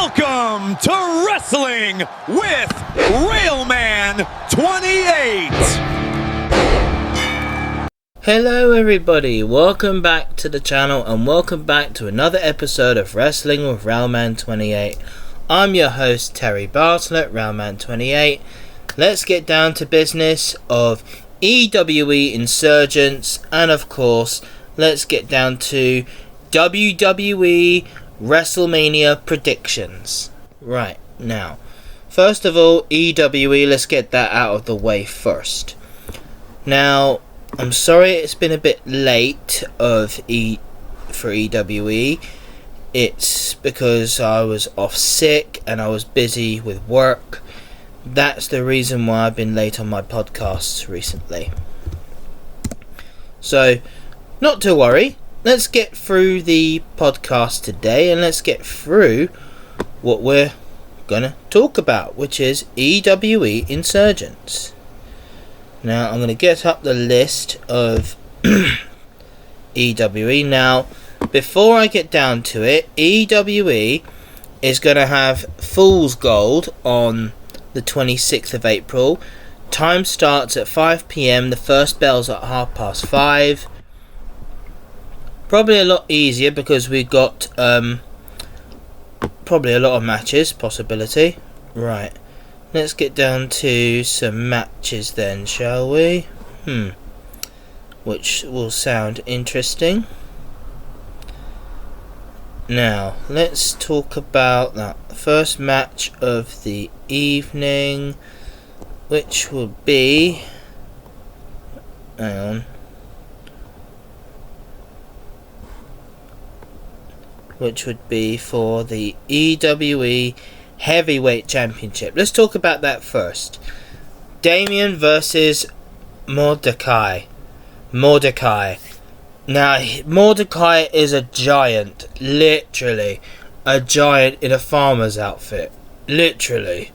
Welcome to Wrestling with Railman28. Hello everybody, welcome back to the channel and welcome back to another episode of Wrestling with Railman28. I'm your host Terry Bartlett, Railman28. Let's get down to business of EWE Insurgents, and of course let's get down to WWE Wrestlemania predictions. Right, now, first of all, EWE, let's get that out of the way first. Now, I'm sorry it's been a bit late for EWE. It's because I was off sick and I was busy with work. That's the reason why I've been late on my podcasts recently. So, not to worry. Let's get through the podcast today and let's get through what we're gonna talk about, which is EWE Insurgents. Now I'm gonna get up the list of EWE. Now, before I get down to it, EWE is gonna have Fool's Gold on the 26th of April. Time starts at 5 PM. The first bell's at 5:30. Probably a lot easier because we've got probably a lot of matches, possibility. Right, let's get down to some matches then, shall we? Which will sound interesting. Now, let's talk about that first match of the evening, which will be... hang on. Which would be for the EWE Heavyweight Championship. Let's talk about that first. Damien versus Mordecai. Now, Mordecai is a giant. Literally. A giant in a farmer's outfit. Literally.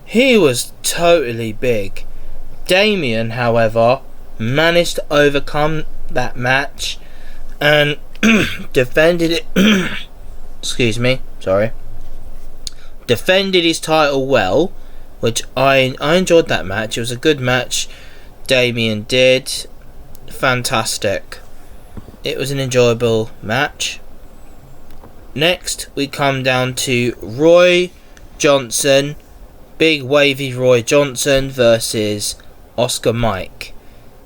He was totally big. Damien, however, managed to overcome that match and defended it defended his title well, which I enjoyed that match. It was a good match. Damien did fantastic. It was an enjoyable match. Next we come down to Roy Johnson, big wavy Roy Johnson versus Oscar Mike.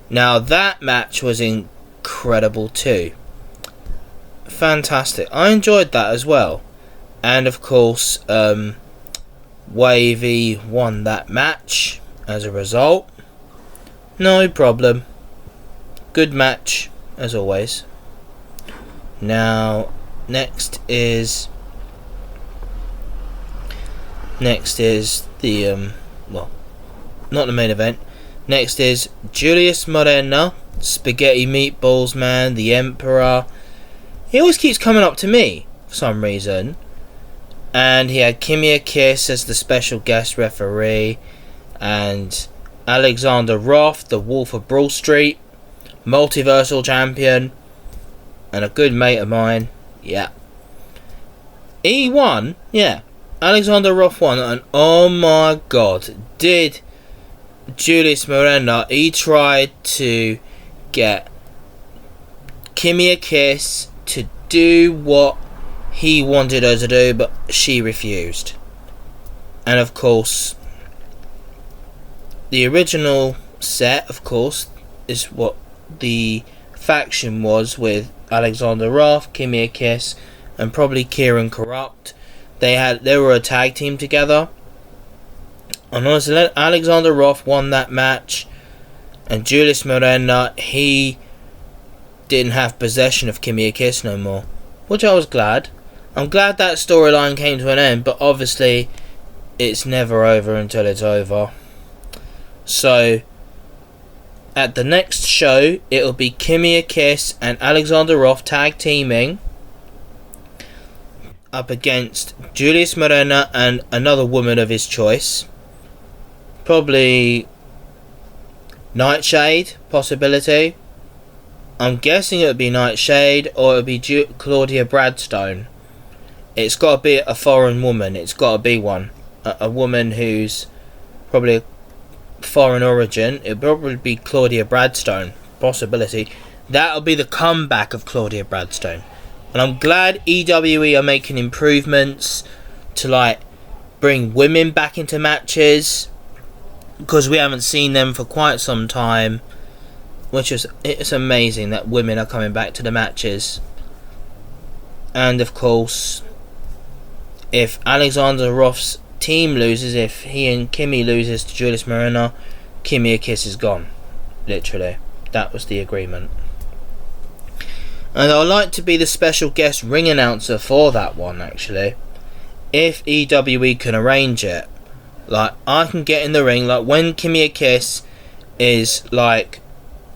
Now that match was incredible too. Fantastic. I enjoyed that as well. And of course, Wavy won that match as a result. No problem. Good match as always. Now, next is the well, not the main event. Next is Julius Morena, Spaghetti Meatballs Man, the Emperor. He always keeps coming up to me for some reason. And he had Kimia Kiss as the special guest referee. And Alexander Roth, the Wolf of Broad Street, Multiversal Champion. And a good mate of mine. Yeah. He won. Yeah. Alexander Roth won. And oh my god. Did Julius Morena. He tried to get Kimia Kiss to do what he wanted her to do, but she refused. And of course, the original set, of course, is what the faction was with Alexander Roth, Kimia Kiss, and probably Kieran Corrupt. They were a tag team together. And honestly, Alexander Roth won that match, and Julius Morena, he didn't have possession of Kimia Kiss no more, which I was glad. I'm glad that storyline came to an end, but obviously it's never over until it's over. So at the next show, it'll be Kimia Kiss and Alexander Roth tag teaming up against Julius Morena and another woman of his choice. Probably Nightshade, possibility. I'm guessing it would be Nightshade, or it would be Claudia Bradstone. it's got to be a foreign woman. It's got to be one. A woman who's probably foreign origin. It'll probably be Claudia Bradstone. Possibility. That'll be the comeback of Claudia Bradstone. And I'm glad EWE are making improvements to like bring women back into matches, because we haven't seen them for quite some time, which is, it's amazing that women are coming back to the matches. And of course, if Alexander Roth's team loses, if he and Kimmy loses to Julius Moreno, Kimmy a Kiss is gone. Literally. That was the agreement. And I'd like to be the special guest ring announcer for that one, actually. If EWE can arrange it. Like, I can get in the ring, like, when Kimmy a Kiss is, like,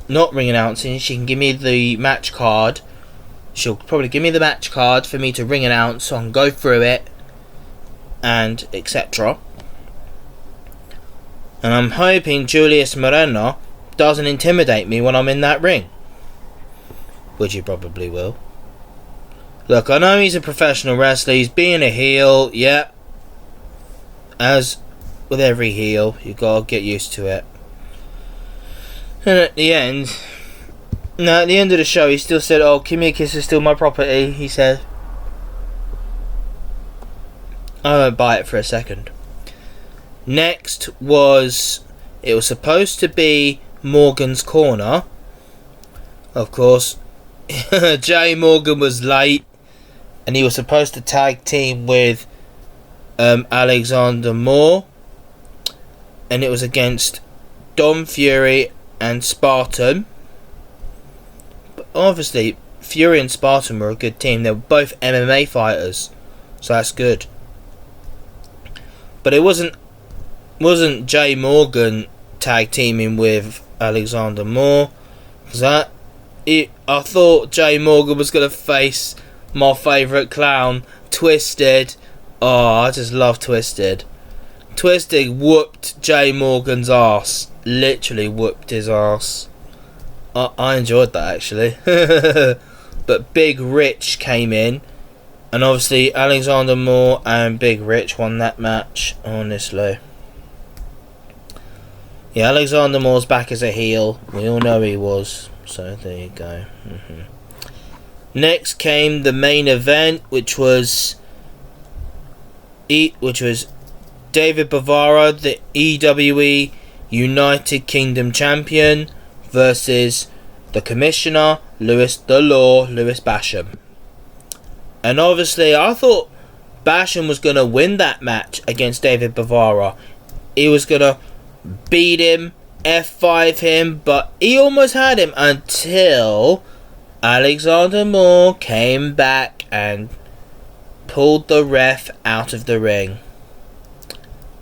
not ring announcing, she can give me the match card. She'll probably give me the match card for me to ring announce, so I can go through it, and etc. And I'm hoping Julius Moreno doesn't intimidate me when I'm in that ring. Which he probably will. Look, I know he's a professional wrestler, he's being a heel, yep. As with every heel, you gotta get used to it. And at the end of the show, he still said, "Oh, Kimmy a Kiss is still my property," he said. I won't buy it for a second. Next was, it was supposed to be Morgan's Corner. Of course, Jay Morgan was late, and he was supposed to tag team with Alexander Moore, and it was against Dom Fury and Spartan. But obviously, Fury and Spartan were a good team. They were both MMA fighters, so that's good. But it wasn't Jay Morgan tag teaming with Alexander Moore, because I thought Jay Morgan was going to face my favourite clown, Twisted. Oh, I just love Twisted. Twisted whooped Jay Morgan's ass. Literally whooped his ass. I enjoyed that, actually. But Big Rich came in, and obviously Alexander Moore and Big Rich won that match, honestly. Yeah, Alexander Moore's back as a heel. We all know he was. So there you go. Next came the main event, which was David Bavaro, the EWE United Kingdom Champion, versus the Commissioner, Lewis Basham. And obviously, I thought Basham was going to win that match against David Bavaro. He was going to beat him, F5 him, but he almost had him until Alexander Moore came back and pulled the ref out of the ring.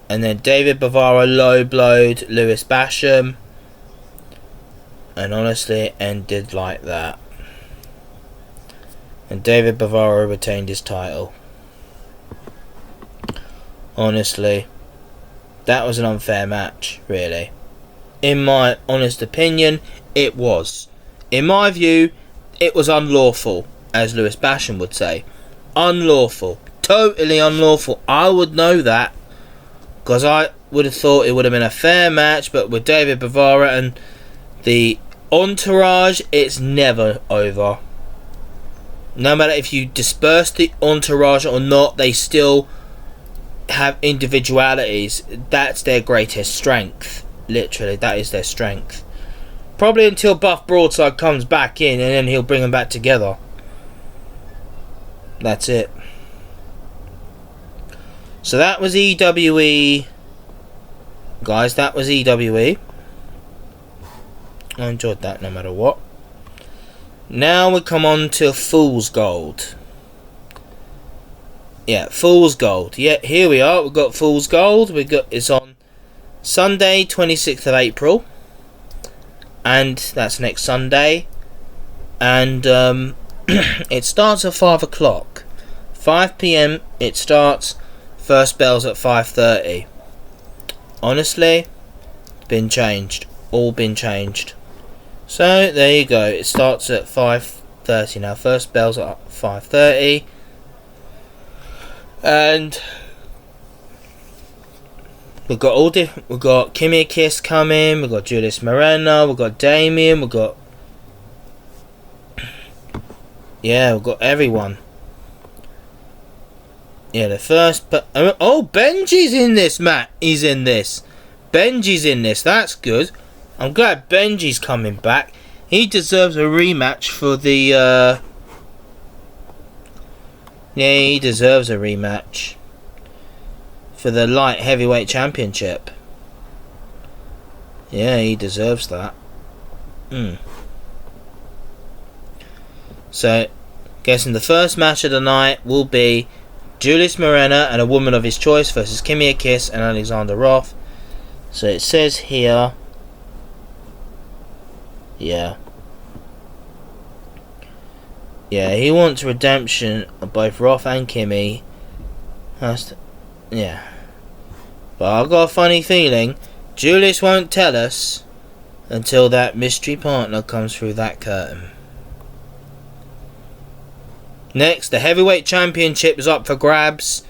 And then David Bavaro low-blowed Lewis Basham, and honestly it ended like that. And David Bavaro retained his title. Honestly, that was an unfair match, really. In my honest opinion, it was. In my view, it was unlawful, as Lewis Basham would say. Unlawful. Totally unlawful. I would know that, because I would have thought it would have been a fair match, but with David Bavaro and the entourage, it's never over. No matter if you disperse the entourage or not, they still have individualities. That's their greatest strength. Literally, that is their strength. Probably until Buff Broadside comes back in, and then he'll bring them back together. That's it. So that was EWE. Guys, that was EWE. I enjoyed that no matter what. Now we come on to Fool's Gold. Yeah, Fool's Gold. Yeah, here we are. We've got Fool's Gold. It's on Sunday, 26th of April. And that's next Sunday. And it starts at 5 o'clock. 5 PM it starts. First bell's at 5:30. Honestly, been changed. All been changed. So there you go. It starts at 5:30 now. First bell's at 5:30. And we've got all different. We've got Kimmy Kiss coming. We've got Julius Moreno. We've got Damien. We've got we've got everyone. Yeah, the first. But oh, Benji's in this, Matt. He's in this. Benji's in this. That's good. I'm glad Benji's coming back. He deserves a rematch for the. Yeah, he deserves a rematch for the light heavyweight championship. Yeah, he deserves that. So, guessing the first match of the night will be Julius Moreno and a woman of his choice versus Kimmy Kiss and Alexander Roth. So it says here. Yeah. Yeah, he wants redemption of both Roth and Kimmy. Yeah. But I've got a funny feeling Julius won't tell us until that mystery partner comes through that curtain. Next, the heavyweight championship is up for grabs.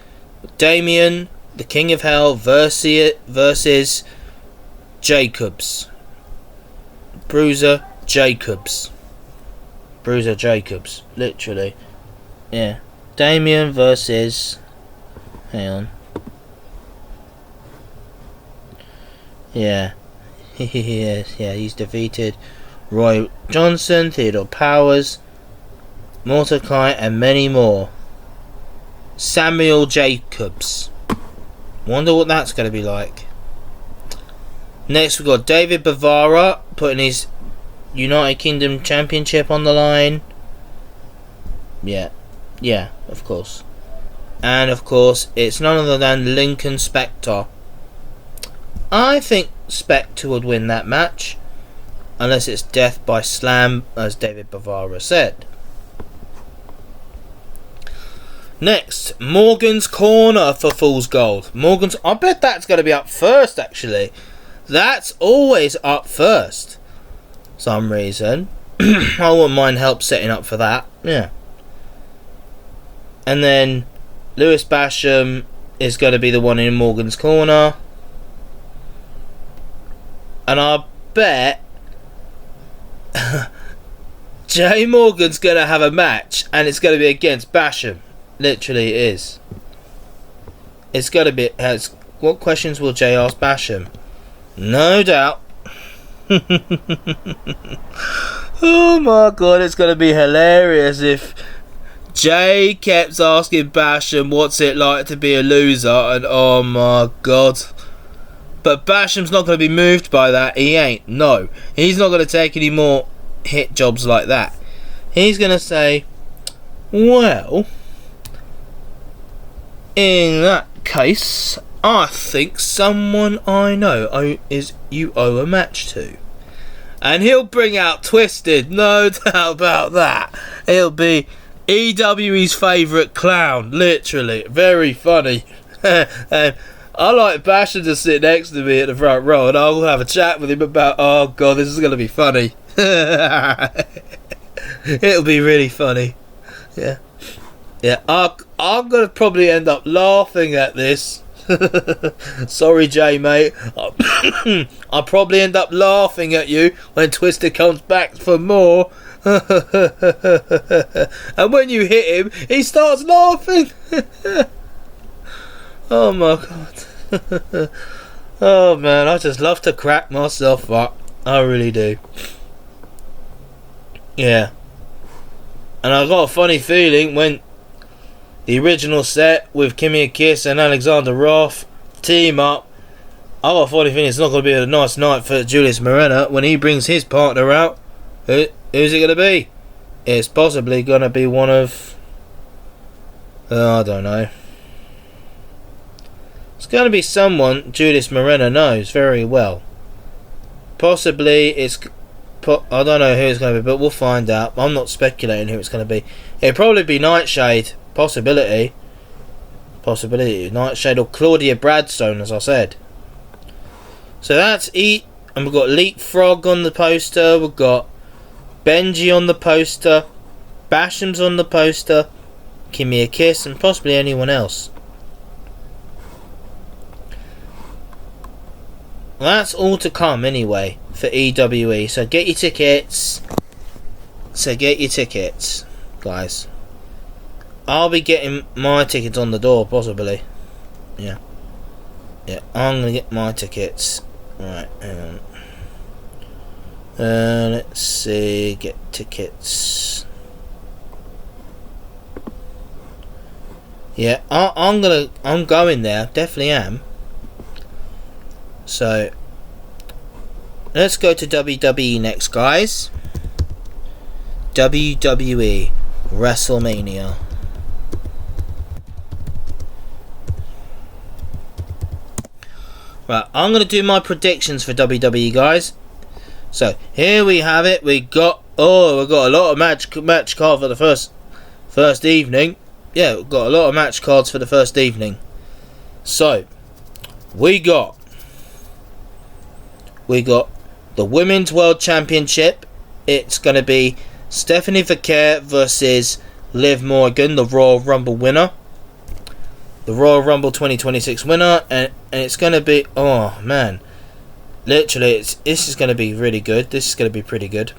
Damien, the King of Hell, versus Jacobs. Bruiser Jacobs, literally. Yeah. Damien versus. Hang on. Yeah. Yeah, he's defeated Roy Johnson, Theodore Powers, Mordecai, and many more. Samuel Jacobs. Wonder what that's going to be like. Next, we've got David Bavara putting his United Kingdom Championship on the line. Yeah, of course. And of course, it's none other than Lincoln Spector. I think Spector would win that match, unless it's death by slam, as David Bavara said. Next, Morgan's Corner for Fool's Gold. I bet that's going to be up first, actually. That's always up first. Some reason. I wouldn't mind help setting up for that. Yeah. And then Lewis Basham is going to be the one in Morgan's Corner. And I bet Jay Morgan's going to have a match, and it's going to be against Basham. Literally it is. It's going to be. What questions will Jay ask Basham? No doubt. Oh my god, it's going to be hilarious if Jay kept asking Basham what's it like to be a loser, and oh my god. But Basham's not going to be moved by that. He ain't. No. He's not going to take any more hit jobs like that. He's going to say, well, in that case, I think someone I know you owe a match to. And he'll bring out Twisted, no doubt about that. He'll be EWE's favourite clown, literally. Very funny. And I like Basham to sit next to me at the front row, and I'll have a chat with him about, oh god, this is going to be funny. It'll be really funny. Yeah. I'm going to probably end up laughing at this. Sorry, Jay, mate. I'll probably end up laughing at you when Twister comes back for more. And when you hit him, he starts laughing. Oh my god. Oh man, I just love to crack myself up. I really do. Yeah. And I've got a funny feeling when the original set with Kimmy Kiss and Alexander Roth team up, I've got a funny feeling it's not going to be a nice night for Julius Moreno when he brings his partner out. Who's it going to be? It's possibly going to be one of... I don't know. It's going to be someone Julius Moreno knows very well. Possibly it's... I don't know who it's going to be, but we'll find out. I'm not speculating who it's going to be. It'll probably be Nightshade. Possibility. Nightshade or Claudia Bradstone, as I said. So that's and we've got Leapfrog on the poster. We've got Benji on the poster. Basham's on the poster. Kimmy a Kiss, and possibly anyone else. that's all to come anyway for EWE. So get your tickets. Guys. I'll be getting my tickets on the door, possibly. Yeah, I'm gonna get my tickets. Right, hang on. Let's see, get tickets. Yeah, I'm going there, definitely am. So, let's go to WWE next, guys. WWE Wrestlemania. Right, I'm going to do my predictions for WWE, guys. So, here we have it. We've got a lot of match card for the first evening. Yeah, we've got a lot of match cards for the first evening. So, we got the Women's World Championship. It's going to be Stephanie Vaquer versus Liv Morgan, the Royal Rumble winner. The Royal Rumble 2026 winner, and it's going to be, oh man, literally, this is going to be really good. This is going to be pretty good.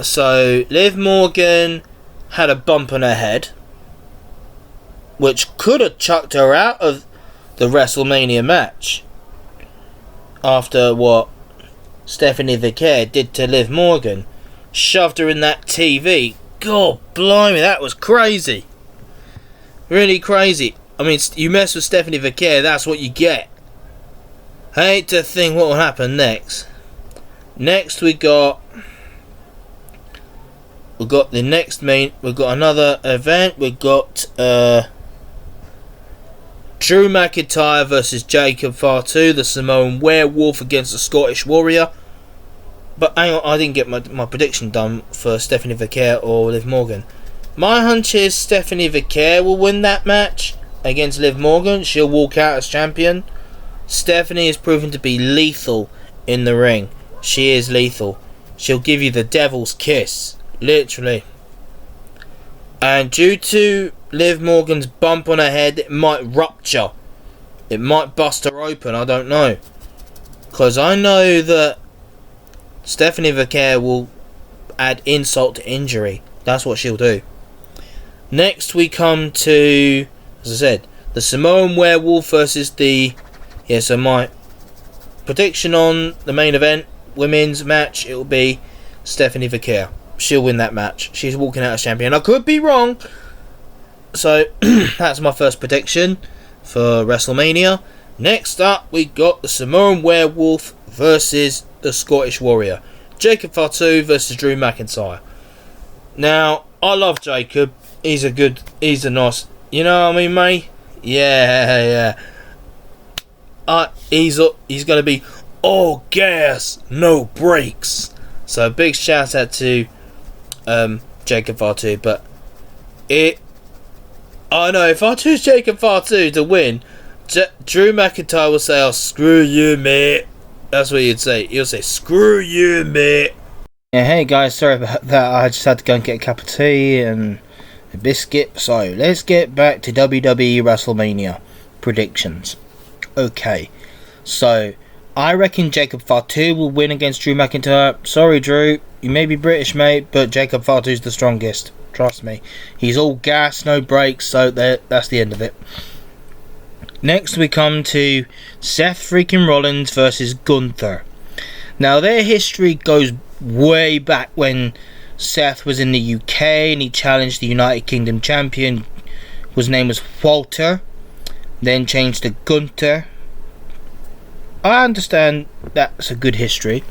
So Liv Morgan had a bump on her head, which could have chucked her out of the WrestleMania match after what Stephanie Vaquer did to Liv Morgan. Shoved her in that TV. God blimey, that was crazy. Really crazy. I mean, you mess with Stephanie Vaquer, that's what you get. I hate to think what will happen next. Next we got the next main. We've got another event. We've got Drew McIntyre versus Jacob Fatu, the Samoan Werewolf against the Scottish Warrior. But hang on, I didn't get my prediction done for Stephanie Vaquer or Liv Morgan. My hunch is Stephanie Vaquer will win that match against Liv Morgan. She'll walk out as champion. Stephanie is proven to be lethal in the ring. She is lethal. She'll give you the devil's kiss. Literally. And due to Liv Morgan's bump on her head, it might rupture. It might bust her open. I don't know. Because I know that Stephanie Vaquer will add insult to injury. That's what she'll do. Next we come to, as I said, the Samoan Werewolf versus the... Yeah, so my prediction on the main event, women's match, it will be Stephanie Vaquer. She'll win that match. She's walking out as champion. I could be wrong. So, that's my first prediction for WrestleMania. Next up, we got the Samoan Werewolf versus the Scottish Warrior. Jacob Fatu versus Drew McIntyre. Now, I love Jacob. He's a nice, you know what I mean, mate? Yeah. He's going to be all gas, no brakes. So big shout out to Jacob Fatu. But I know if I choose Jacob Fatu to win, Drew McIntyre will say, "Oh, screw you, mate." That's what he'd say. He'll say, "Screw you, mate." Yeah, hey guys, sorry about that. I just had to go and get a cup of tea and a biscuit. So let's get back to WWE WrestleMania predictions. Okay, so I reckon Jacob Fatu will win against Drew McIntyre. Sorry, Drew, you may be British, mate, but Jacob Fatu's the strongest. Trust me. He's all gas, no brakes, so that's the end of it. Next we come to Seth freaking Rollins versus Gunther. Now their history goes way back when Seth was in the UK and he challenged the United Kingdom champion, whose name was Walter, then changed to Gunther. I understand that's a good history.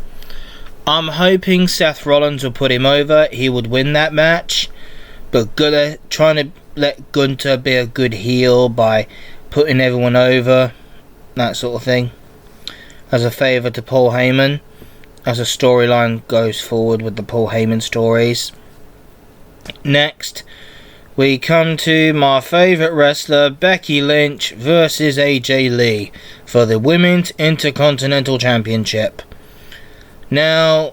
I'm hoping Seth Rollins will put him over. He would win that match, but trying to let Gunther be a good heel by putting everyone over, that sort of thing, as a favour to Paul Heyman, as a storyline goes forward with the Paul Heyman stories. Next, we come to my favourite wrestler, Becky Lynch versus AJ Lee for the Women's Intercontinental Championship. Now,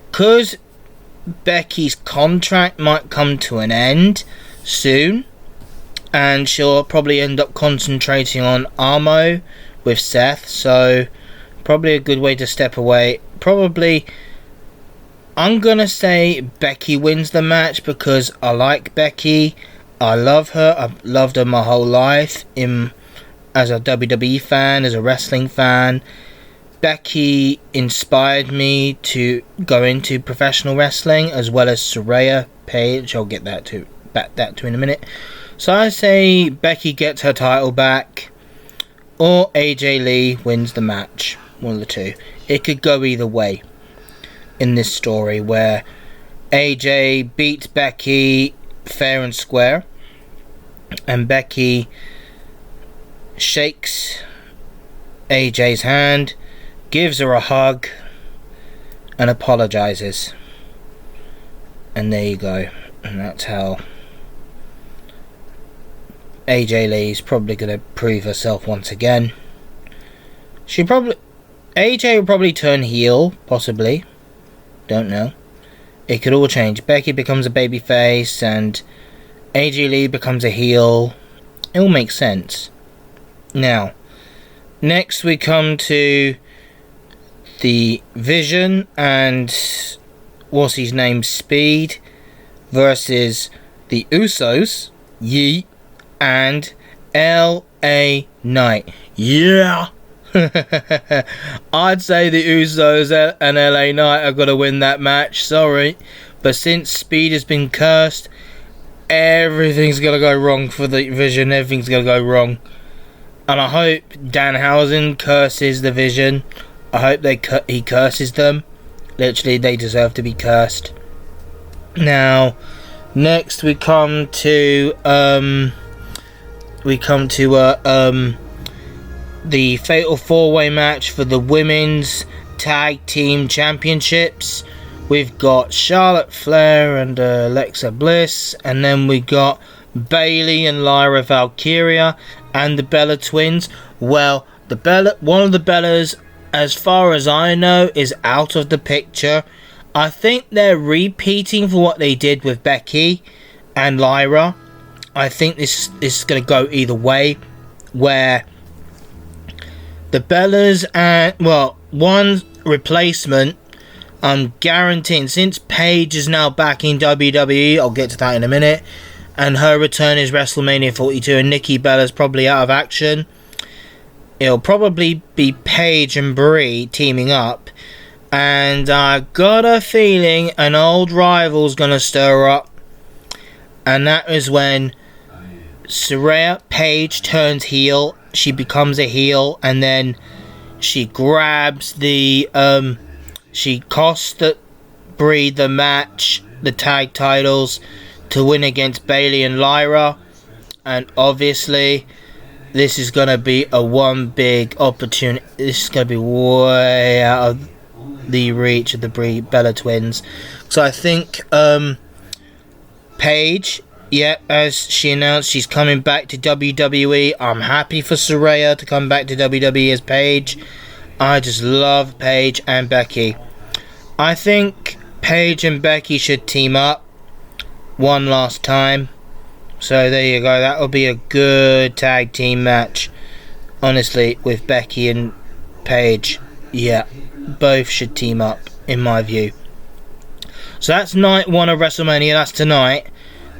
because Becky's contract might come to an end soon, and she'll probably end up concentrating on Armo with Seth, so Probably a good way to step away. Probably, I'm gonna say Becky wins the match because I like Becky. I love her. I've loved her my whole life. As a WWE fan, as a wrestling fan, Becky inspired me to go into professional wrestling, as well as Saraya Paige. I'll get back to in a minute. So I say Becky gets her title back, or AJ Lee wins the match. One of the two. It could go either way in this story, where AJ beats Becky fair and square, and Becky shakes AJ's hand, gives her a hug, and apologizes. And there you go. And that's how AJ Lee's probably going to prove herself once again. AJ will probably turn heel, possibly. Don't know. It could all change. Becky becomes a babyface and AJ Lee becomes a heel. It all makes sense. Now, next we come to the Vision and what's his name, Speed, versus the Usos, Yeet, and LA Knight. Yeah! I'd say the Usos and LA Knight are going to win that match, sorry. But since Speed has been cursed, everything's going to go wrong for the Vision. Everything's going to go wrong. And I hope Danhausen curses the Vision. I hope he curses them. Literally, they deserve to be cursed. Now, next we come to the Fatal 4-Way match for the Women's Tag Team Championships. We've got Charlotte Flair and Alexa Bliss, and then we got Bayley and Lyra Valkyria and the Bella Twins. Well, one of the Bellas, as far as I know, is out of the picture. I think they're repeating for what they did with Becky and Lyra. I think this is going to go either way, where the Bellas and, well, one replacement, I'm guaranteeing, since Paige is now back in WWE, I'll get to that in a minute, and her return is Wrestlemania 42, and Nikki Bella's probably out of action. It'll probably be Paige and Brie teaming up, and I got a feeling an old rival's gonna stir up, and that is when Saraya Paige turns heel. She becomes a heel, and then she grabs she costs Brie the match, the tag titles, to win against Bayley and Lyra. And obviously, this is going to be a one big opportunity. This is going to be way out of the reach of the Bella Twins. So I think Paige, yeah, as she announced, she's coming back to WWE. I'm happy for Saraya to come back to WWE as Paige. I just love Paige and Becky. I think Paige and Becky should team up one last time. So there you go. That will be a good tag team match. Honestly, with Becky and Paige. Yeah, both should team up, in my view. So that's night 1 of WrestleMania. That's tonight.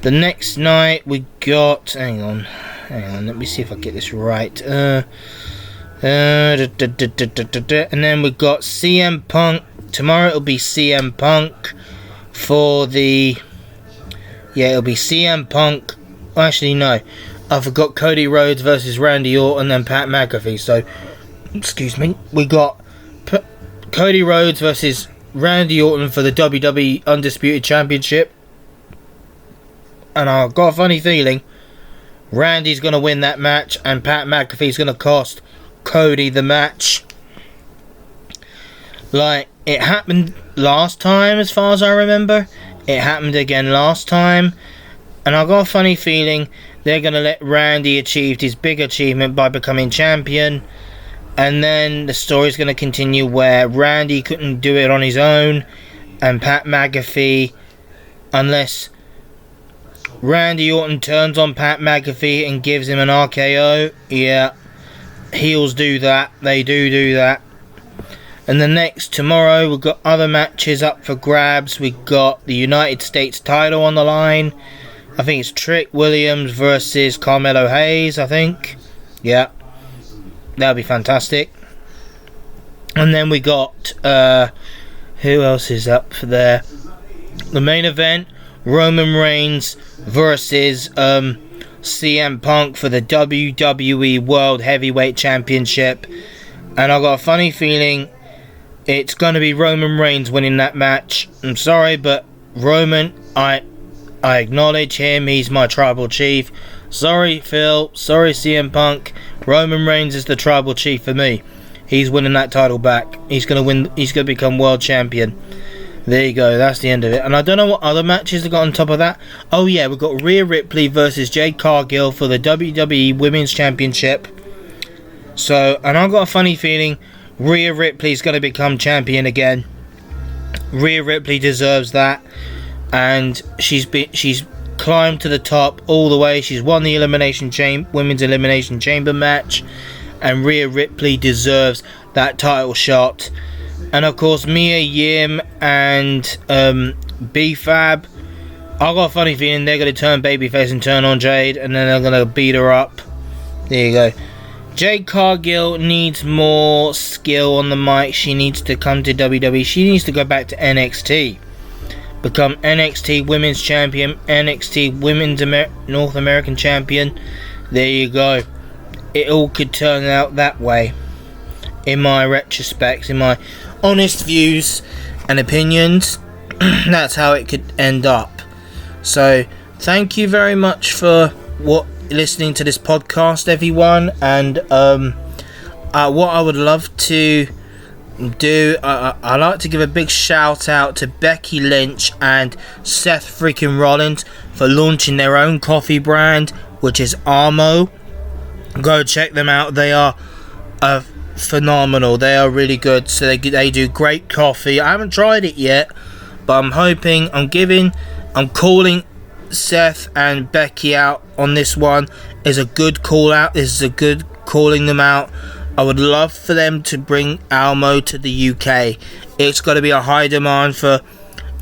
The next night we got... Hang on. Let me see if I get this right. And then we got CM Punk. Tomorrow it'll be CM Punk for the... Yeah, it'll be CM Punk. Actually, no. I forgot Cody Rhodes versus Randy Orton and Pat McAfee. So, excuse me. We got Cody Rhodes versus Randy Orton for the WWE Undisputed Championship. And I've got a funny feeling Randy's going to win that match, and Pat McAfee's going to cost Cody the match. Like, it happened last time, as far as I remember. It happened again last time. And I've got a funny feeling they're going to let Randy achieve his big achievement by becoming champion. And then the story's going to continue where Randy couldn't do it on his own. And Pat McAfee, unless Randy Orton turns on Pat McAfee and gives him an RKO. Yeah, heels do that. They do that. And the next tomorrow, we've got other matches up for grabs. We've got the United States title on the line. I think it's Trick Williams versus Carmelo Hayes, I think. Yeah, that'll be fantastic. And then we got, who else is up for there? The main event, Roman Reigns versus CM Punk for the WWE World Heavyweight Championship. And I've got a funny feeling it's going to be Roman Reigns winning that match. I'm sorry, but Roman, I acknowledge him. He's my tribal chief. Sorry, Phil. Sorry, CM Punk. Roman Reigns is the tribal chief for me. He's winning that title back. He's going to win. He's going to become world champion. There you go. That's the end of it. And I don't know what other matches they got on top of that. Oh yeah, we've got Rhea Ripley versus Jade Cargill for the WWE Women's Championship. So, and I've got a funny feeling Rhea Ripley's going to become champion again. Rhea Ripley deserves that, and she's climbed to the top all the way. She's won the Women's Elimination Chamber match, and Rhea Ripley deserves that title shot. And of course, Mia Yim and B-Fab, I've got a funny feeling they're going to turn babyface and turn on Jade, and then they're going to beat her up. There you go. Jade Cargill needs more skill on the mic. She needs to come to WWE. She needs to go back to NXT. Become NXT Women's Champion, NXT Women's North American Champion. There you go. It all could turn out that way. In my retrospects, in my honest views and opinions, that's how it could end up. So, thank you very much for listening to this podcast, everyone. And what I would love to do, I like to give a big shout out to Becky Lynch and Seth freaking Rollins for launching their own coffee brand, which is Armo. Go check them out. They are phenomenal. They are really good. So they do great coffee. I haven't tried it yet, but I'm calling Seth and Becky out on this one. Is a good call out. This is a good calling them out. I would love for them to bring Almo to the UK. It's got to be a high demand for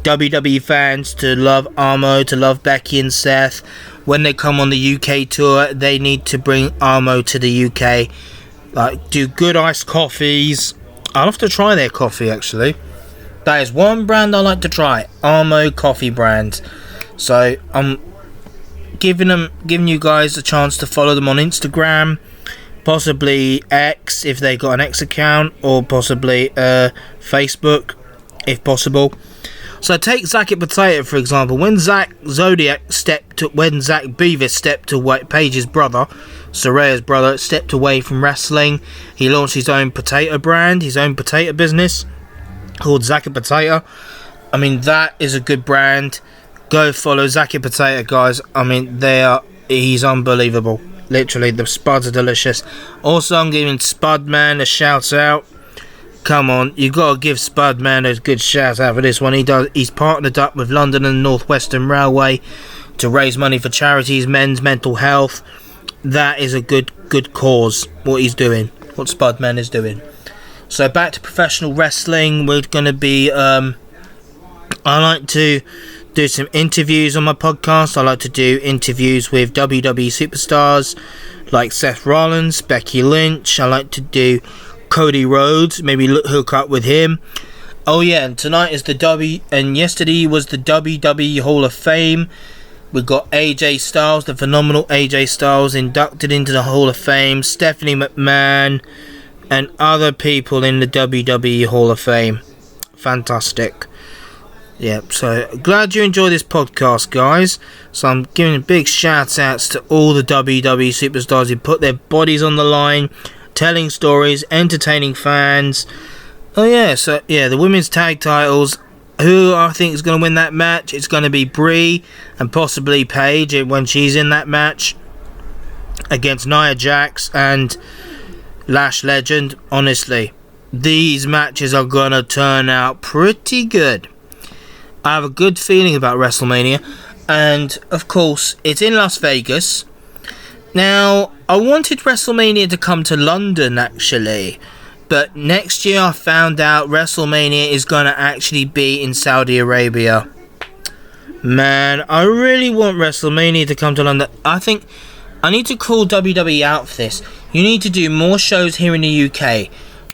WWE fans to love Almo, to love Becky and Seth. When they come on the UK tour, they need to bring Almo to the UK. Do good iced coffees. I'll have to try their coffee, actually. That is one brand I like to try. Armo coffee brand. So I'm giving you guys a chance to follow them on Instagram, possibly X if they got an X account, or possibly Facebook if possible. So take Zack Potato for example. When Zack Beavis stepped away, Paige's brother, Soraya's brother, stepped away from wrestling, he launched his own potato brand, his own potato business called Zack Potato. I mean, that is a good brand. Go follow Zack Potato, guys. I mean, he's unbelievable. Literally, the spuds are delicious. Also, I'm giving Spudman a shout out. Come on, you got to give Spudman a good shout out for this one. He's partnered up with London and North Western Railway to raise money for charities, men's mental health. That is a good cause, what he's doing, what Spudman is doing. So back to professional wrestling. We're going to be, I like to do some interviews on my podcast. I like to do interviews with WWE superstars like Seth Rollins, Becky Lynch. I like to do Cody Rhodes, maybe hook up with him. Oh yeah, and tonight is yesterday was the WWE Hall of Fame. We've got AJ Styles, the phenomenal AJ Styles, inducted into the Hall of Fame. Stephanie McMahon and other people in the WWE Hall of Fame. Fantastic. Yeah, so glad you enjoyed this podcast, guys. So I'm giving big shout outs to all the WWE superstars who put their bodies on the line, telling stories, entertaining fans. Oh yeah, so yeah, the women's tag titles. Who I think is going to win that match? It's going to be Brie and possibly Paige when she's in that match against Nia Jax and Lash Legend. Honestly, these matches are going to turn out pretty good. I have a good feeling about Wrestlemania, and of course it's in Las Vegas. Now, I wanted Wrestlemania to come to London actually, But next year I found out WrestleMania is going to actually be in Saudi Arabia. Man, I really want WrestleMania to come to London. I think I need to call WWE out for this. You need to do more shows here in the UK.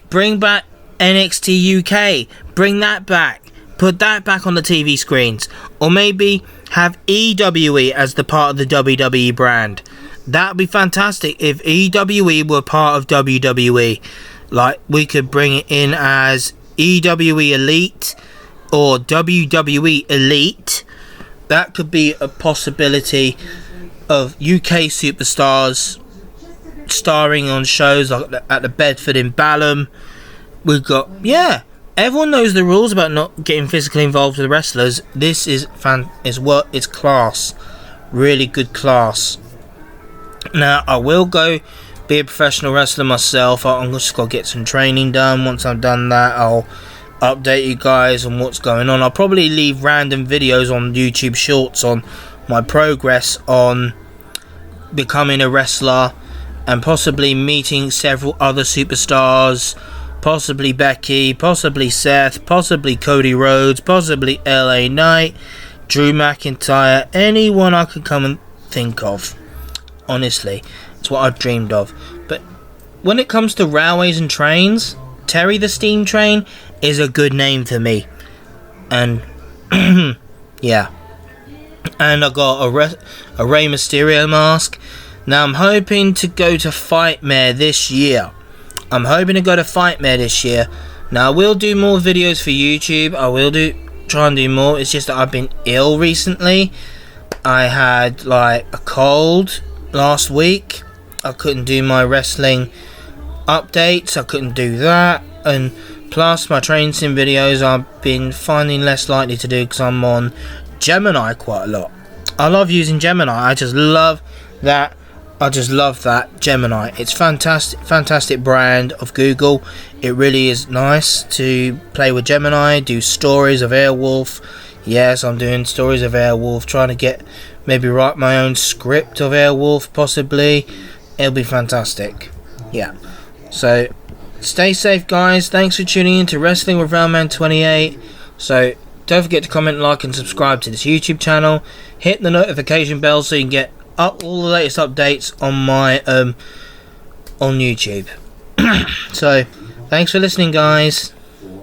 Bring back NXT UK. Bring that back. Put that back on the TV screens. Or maybe have EWE as the part of the WWE brand. That would be fantastic if EWE were part of WWE. Like, we could bring it in as EWE Elite or WWE Elite. That could be a possibility of UK superstars starring on shows like at the Bedford in Balham. We've got, yeah, everyone knows the rules about not getting physically involved with the wrestlers. This is it's class, really good class. Now I will go be a professional wrestler myself. I'm just got to get some training done. Once I've done that, I'll update you guys on what's going on. I'll probably leave random videos on YouTube Shorts on my progress on becoming a wrestler and possibly meeting several other superstars, possibly Becky, possibly Seth, possibly Cody Rhodes, possibly LA Knight, Drew McIntyre, anyone I could come and think of. Honestly, it's what I've dreamed of. But when it comes to railways and trains, Terry the Steam Train is a good name for me. And yeah. And I got a Rey Mysterio mask. Now I'm hoping to go to Fightmare this year. Now I will do more videos for YouTube. I will try and do more. It's just that I've been ill recently. I had like a cold last week. I couldn't do my wrestling updates. I couldn't do that. And plus my train sim videos I've been finding less likely to do because I'm on Gemini quite a lot. I love using Gemini. I just love that Gemini. It's fantastic brand of Google. It really is nice to play with Gemini, do stories of Airwolf. Yes, I'm doing stories of Airwolf, trying to maybe write my own script of Airwolf possibly. It'll be fantastic. Yeah. So stay safe guys. Thanks for tuning in to Wrestling with Railman28. So don't forget to comment, like and subscribe to this YouTube channel. Hit the notification bell so you can get up all the latest updates on my on YouTube. So thanks for listening guys.